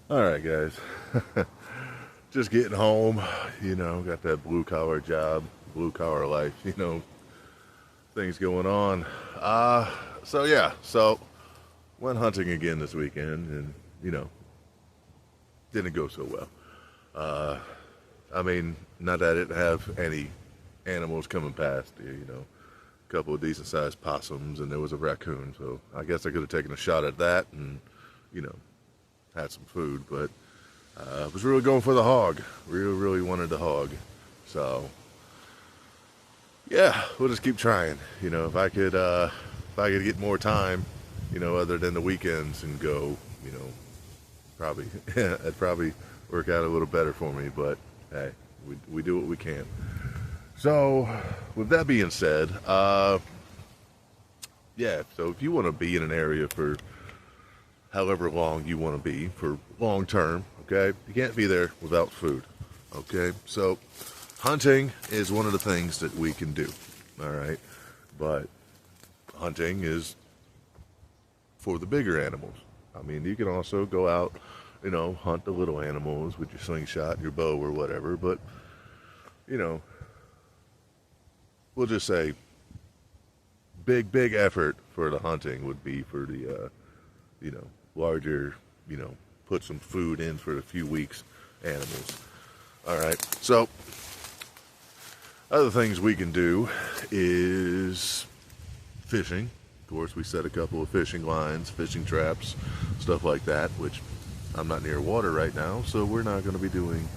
All right, guys. Just getting home, got that blue collar job, blue collar life, things going on. So went hunting again this weekend and, you know, didn't go so well. Uh, I mean, not that I didn't have any animals coming past, a couple of decent sized possums and there was a raccoon. So I guess I could have taken a shot at that and, you know, had some food, but was really going for the hog. Really wanted the hog. So yeah, we'll just keep trying. If I could get more time, other than the weekends and go, probably it'd probably work out a little better for me. But hey, we do what we can. So with that being said, yeah. So if you want to be in an area for however long you want to be for long term, okay? You can't be there without food, okay? So hunting is one of the things that we can do, all right? But hunting is for the bigger animals. I mean, you can also go out, hunt the little animals with your slingshot and your bow or whatever, but, you know, we'll just say big effort for the hunting would be for the, larger, put some food in for a few weeks animals. All right. So other things we can do is fishing. Of course, we set a couple of fishing lines, fishing traps, stuff like that, which I'm not near water right now, so we're not going to be doing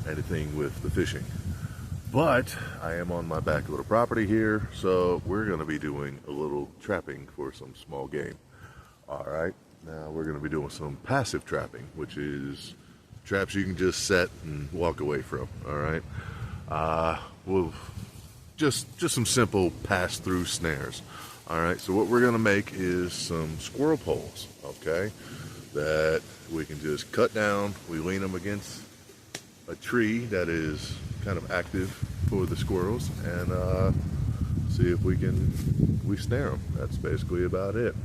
anything with the fishing. But I am on my back little property here, so we're going to be doing a little trapping for some small game. All right. Now we're going to be doing some passive trapping, which is traps you can just set and walk away from. All right. We'll just some simple pass-through snares. All right. So what we're going to make is some squirrel poles. Okay. That we can just cut down. We lean them against a tree that is kind of active for the squirrels and see if we snare them. That's basically about it.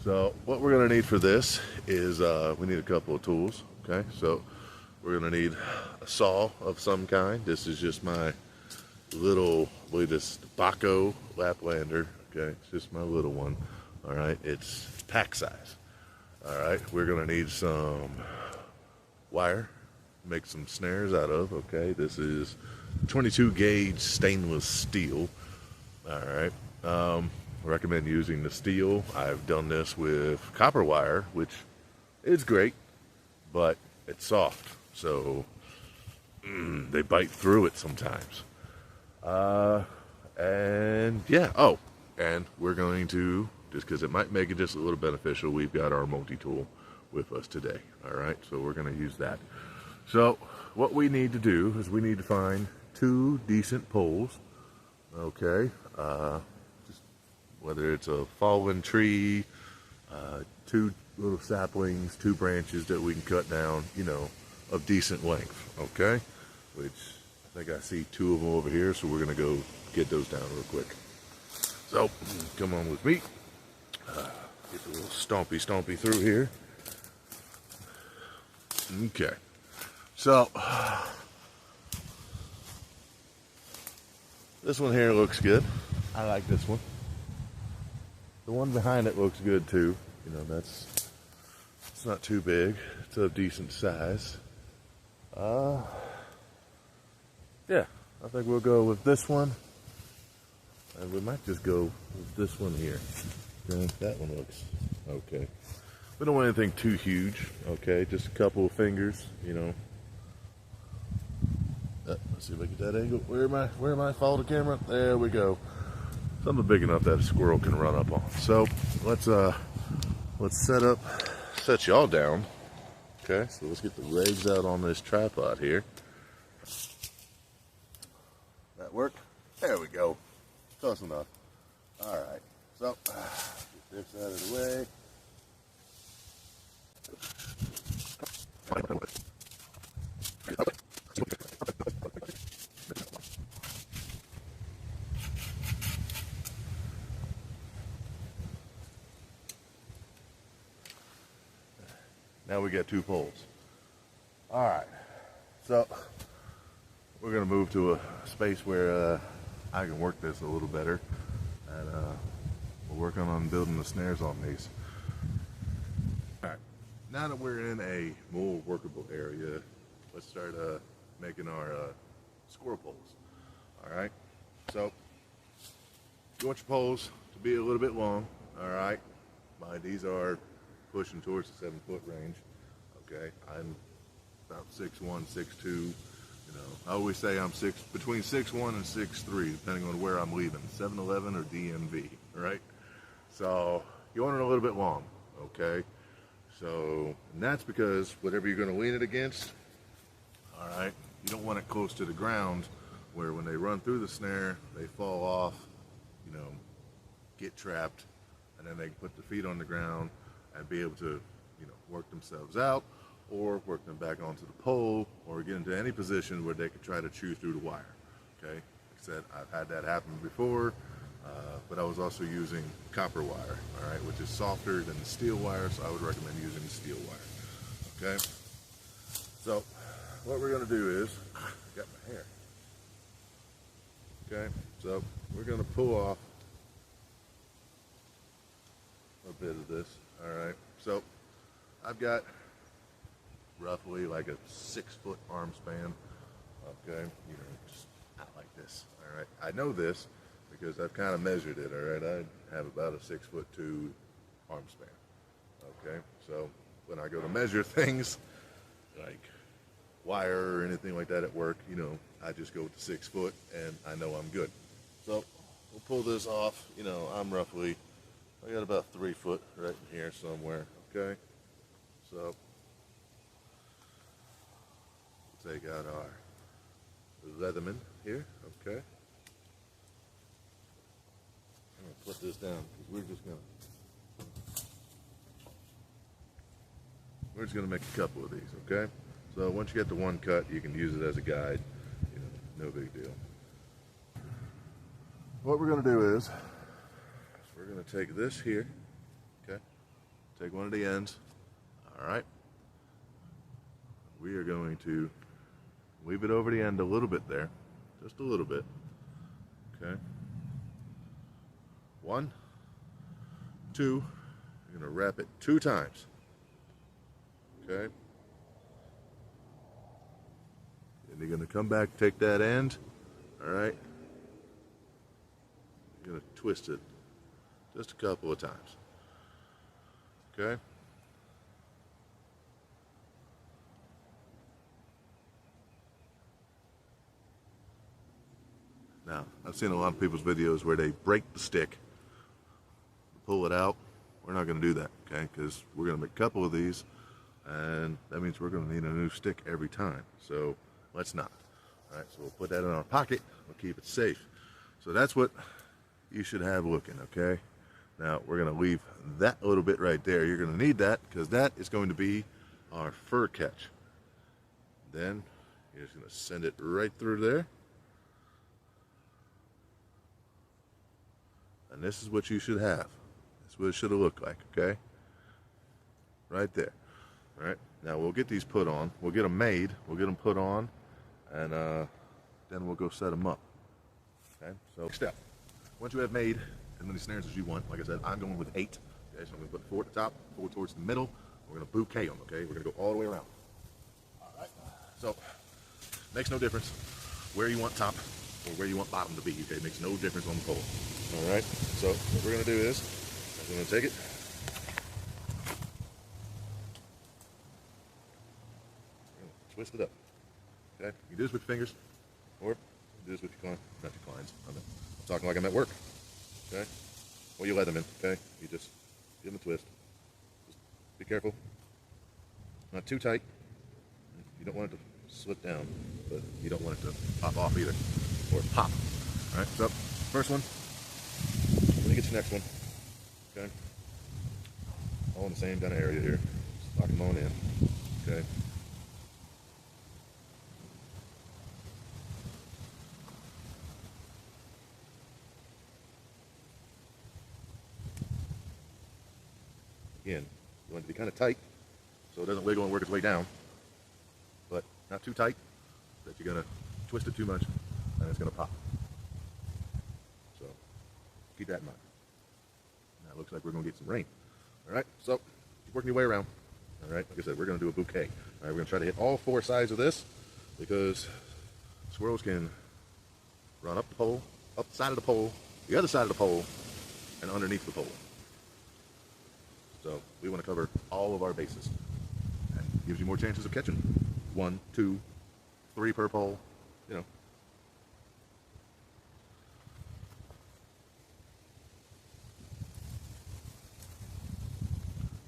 So what we're going to need for this is we need a couple of tools, okay? So we're going to need a saw of some kind. This is just my little, I believe this Baco Laplander, okay? It's just my little one, all right? It's pack size, all right? We're going to need some wire, make some snares out of, okay? This is 22 gauge stainless steel, all right? Recommend using the steel. I've done this with copper wire, which is great, but it's soft, so they bite through it sometimes. And yeah, and we're going to, just because it might make it just a little beneficial, we've got our multi-tool with us today, all right? So we're going to use that. So what we need to do is we need to find 2 decent poles, okay? Whether it's a fallen tree, 2 little saplings, 2 branches that we can cut down, of decent length, okay? Which I think I see 2 of them over here, so we're going to go get those down real quick. So, come on with me. Get the little stompy through here. Okay. So, this one here looks good. I like this one. The one behind it looks good too. It's not too big. It's of decent size. Yeah, I think we'll go with this one. And we might just go with this one here. Okay, that one looks okay. We don't want anything too huge, okay? Just a couple of fingers, Let's see if I get that angle. Where am I? Follow the camera. There we go. Something big enough that a squirrel can run up on. So let's set y'all down. Okay, so let's get the legs out on this tripod here. That work? There we go. Close enough. All right. So get this out of the way. Now we got 2 poles. All right, so we're gonna move to a space where I can work this a little better, and we're working on building the snares on these. All right, now that we're in a more workable area, let's start making our squirrel poles. All right, so you want your poles to be a little bit long. All right, these are pushing towards the 7-foot range. Okay, I'm about 6'1", 6'2". You know, I always say I'm between 6'1" and 6'3", depending on where I'm leaving, 7-Eleven or DMV. Right, so you want it a little bit long. Okay, so and that's because whatever you're going to lean it against, all right, you don't want it close to the ground where when they run through the snare, they fall off, you know, get trapped, and then they can put the feet on the ground and be able to, you know, work themselves out or work them back onto the pole or get into any position where they could try to chew through the wire. Okay, like I said, I've had that happen before, but I was also using copper wire, all right, which is softer than the steel wire, so I would recommend using the steel wire. Okay, so what we're going to do is, got my hair. Okay, so we're going to pull off a bit of this. All right, so I've got roughly like a 6-foot arm span. Okay, you know, just not like this. All right, I know this because I've kind of measured it. All right, I have about a 6'2" arm span. Okay, so when I go to measure things like wire or anything like that at work, you know, I just go with the 6 foot and I know I'm good. So we'll pull this off. You know, I got about 3 foot right in here somewhere. Okay, so we'll take out our Leatherman here. Okay, I'm gonna put this down because we're just gonna make a couple of these. Okay, so once you get the one cut, you can use it as a guide. You know, no big deal. What we're gonna do is we're gonna take this here. Okay, take one of the ends. All right, we are going to leave it over the end a little bit there, just a little bit. Okay, 1, 2, you're gonna wrap it 2 times. Okay, and you're gonna come back, take that end. All right, you're gonna twist it just a couple of times. Okay, now I've seen a lot of people's videos where they break the stick, pull it out. We're not going to do that, okay, because we're going to make a couple of these, and that means we're going to need a new stick every time, so let's not. All right, so we'll put that in our pocket. We'll keep it safe. So that's what you should have looking. Okay, now we're going to leave that little bit right there. You're going to need that because that is going to be our fur catch. Then you're just going to send it right through there, and this is what you should have. That's what it should have looked like. Okay, right there. All right, now we'll get these put on. We'll get them made. We'll get them put on, and then we'll go set them up. Okay, so next step. Once you have made as many snares as you want, like I said, I'm going with 8. Okay, so I'm going to put 4 at the top, 4 towards the middle. We're going to bouquet them. Okay, we're going to go all the way around. All right. So makes no difference where you want top or where you want bottom to be. Okay, it makes no difference on the pole. All right. So what we're going to do is I'm going to take it. Twist it up. Okay, you do this with your fingers, or you do this with your not your clients. I'm talking like I'm at work. Okay, or you let them in. Okay, you just give them a twist. Just be careful, not too tight. You don't want it to slip down, but you don't want it to pop off either, or pop. All right, so first one. When you get your next one, okay, all in the same kind of area here. Just lock them on in. Okay. Again, you want it to be kind of tight so it doesn't wiggle and work its way down, but not too tight that you're gonna twist it too much and it's gonna pop. So keep that in mind. Now it looks like we're gonna get some rain. All right, so keep working your way around. All right, like I said, we're gonna do a bouquet. All right, we're gonna try to hit all four sides of this because squirrels can run up the pole, up the side of the pole, the other side of the pole, and underneath the pole. So we want to cover all of our bases. And gives you more chances of catching 1, 2, 3 per pole, you know.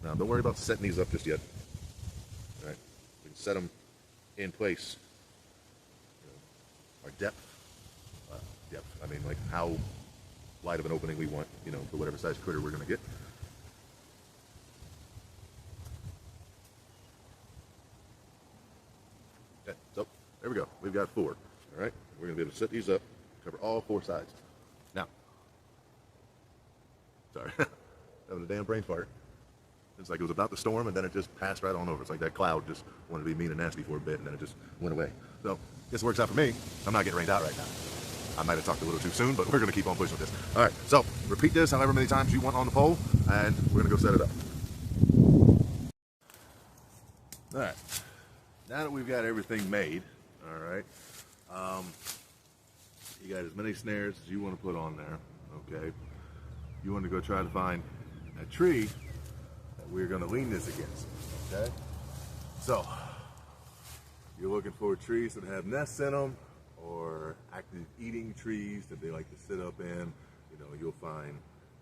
Now don't worry about setting these up just yet. All right, we can set them in place. You know, our depth, I mean like how wide of an opening we want, you know, for whatever size critter we're going to get. Okay, so there we go. We've got 4. All right, we're going to be able to set these up, cover all 4 sides. Now, sorry, having a damn brain fart. It's like it was about to storm and then it just passed right on over. It's like that cloud just wanted to be mean and nasty for a bit and then it just went away. So this works out for me. I'm not getting rained out right now. I might have talked a little too soon, but we're going to keep on pushing with this. All right, so repeat this however many times you want on the pole, and we're going to go set it up. All right, now that we've got everything made, all right, you got as many snares as you want to put on there, okay? You want to go try to find a tree that we're going to lean this against, okay? So, you're looking for trees that have nests in them, or active eating trees that they like to sit up in. You know, you'll find,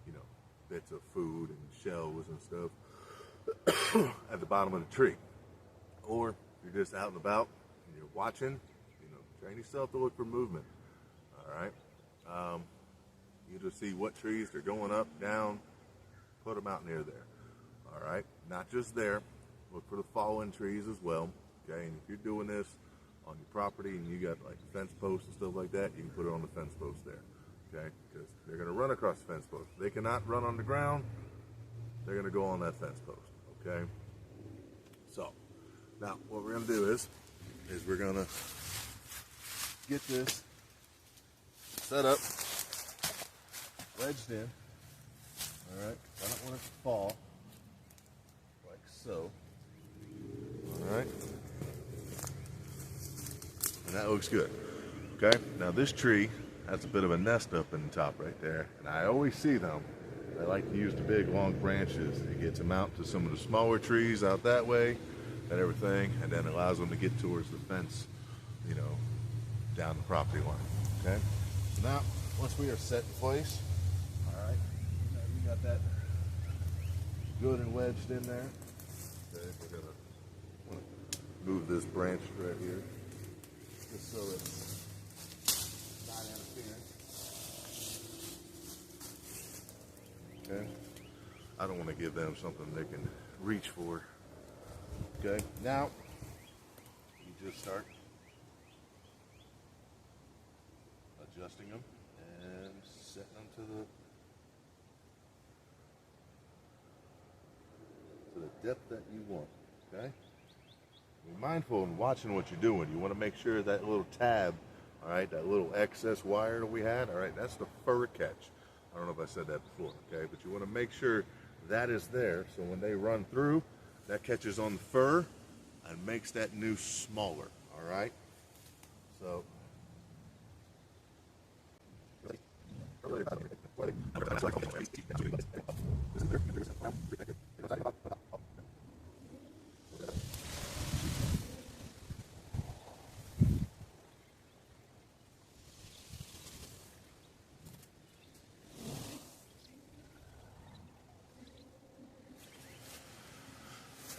you know, bits of food and shells and stuff at the bottom of the tree. Or you're just out and about and you're watching, you know, train yourself to look for movement. All right. You just see what trees are going up, down, put them out near there. All right. Not just there. Look for the fallen trees as well. Okay. And if you're doing this on your property and you got like fence posts and stuff like that, you can put it on the fence post there, okay? Because they're going to run across the fence post. They cannot run on the ground. They're going to go on that fence post, okay? So now what we're going to do is we're going to get this set up, wedged in, all right? I don't want it to fall like so, all right? And that looks good. Okay, now this tree has a bit of a nest up in the top right there, and I always see them. They like to use the big long branches. It gets them out to some of the smaller trees out that way and everything, and then allows them to get towards the fence, you know, down the property line. Okay, so now once we are set in place, all right, we got that good and wedged in there. Okay, we're gonna move this branch right here, just so it's not interfering. Okay, I don't want to give them something they can reach for. Okay, now you just start adjusting them and setting them to the depth that you want. Okay. Be mindful in watching what you're doing. You want to make sure that little tab, all right, that little excess wire that we had, all right, that's the fur catch. I don't know if I said that before, okay, but you want to make sure that is there so when they run through, that catches on the fur and makes that noose smaller, all right? So, all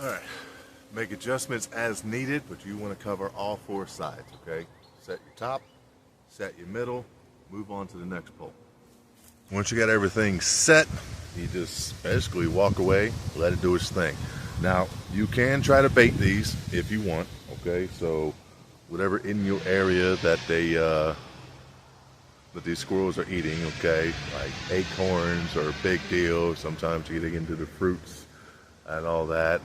right, make adjustments as needed, but you want to cover all 4 sides, okay? Set your top, set your middle, move on to the next pole. Once you got everything set, you just basically walk away, let it do its thing. Now, you can try to bait these if you want, okay? So, whatever in your area that these squirrels are eating, okay? Like acorns are a big deal. Sometimes getting into the fruits and all that.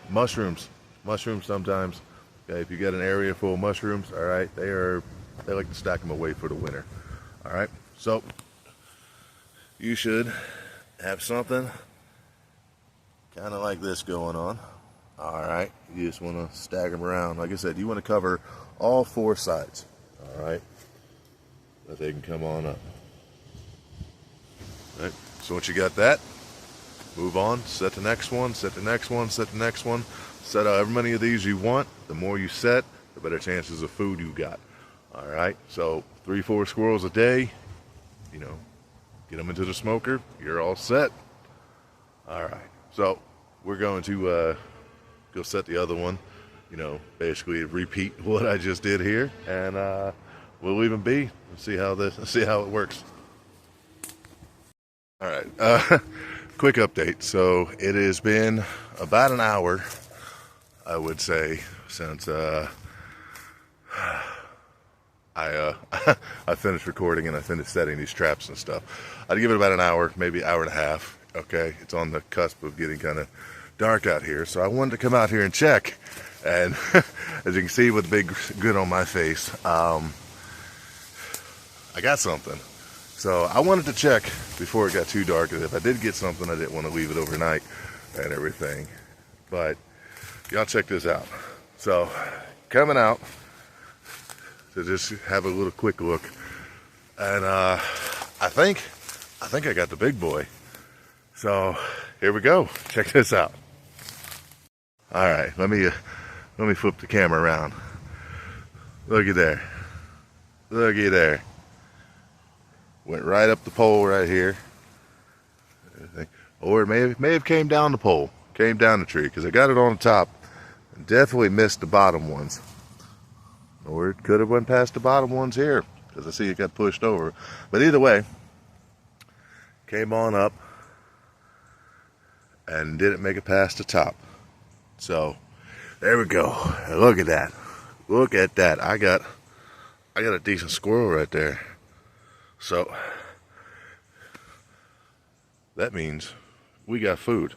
Mushrooms. Mushrooms sometimes. Okay, if you got an area full of mushrooms, all right, they like to stack them away for the winter. All right, so you should have something kind of like this going on. All right, you just want to stack them around. Like I said, you want to cover all four sides. All right, that they can come on up. All right, so once you got that, move on, set the next one, set the next one, set the next one. Set however many of these you want. The more you set, the better chances of food you got. All right, so 3-4 squirrels a day, you know, get them into the smoker, you're all set. All right, so we're going to go set the other one, you know, basically repeat what I just did here, and we'll leave them be and see how it works. All right, quick update. So it has been about an hour, I would say, since I finished recording and I finished setting these traps and stuff. I'd give it about an hour, maybe hour and a half. Okay, it's on the cusp of getting kind of dark out here, so I wanted to come out here and check. And as you can see with the big grin on my face, I got something. So I wanted to check before it got too dark. If I did get something, I didn't want to leave it overnight and everything. But y'all check this out. So coming out to just have a little quick look, and I think I got the big boy. So here we go. Check this out. All right, let me flip the camera around. Looky there. Looky there. Went right up the pole right here. Or it may have came down the pole, came down the tree, because I got it on the top. And definitely missed the bottom ones. Or it could have went past the bottom ones here, because I see it got pushed over. But either way, came on up and didn't make it past the top. So there we go. Look at that. Look at that. I got a decent squirrel right there. So that means we got food.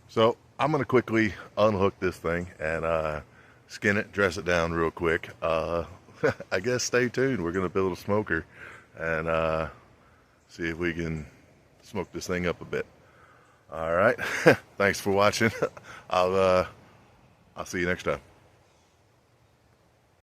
So I'm gonna quickly unhook this thing and skin it, dress it down real quick. I guess stay tuned. We're gonna build a smoker and see if we can smoke this thing up a bit. All right. Thanks for watching. I'll see you next time.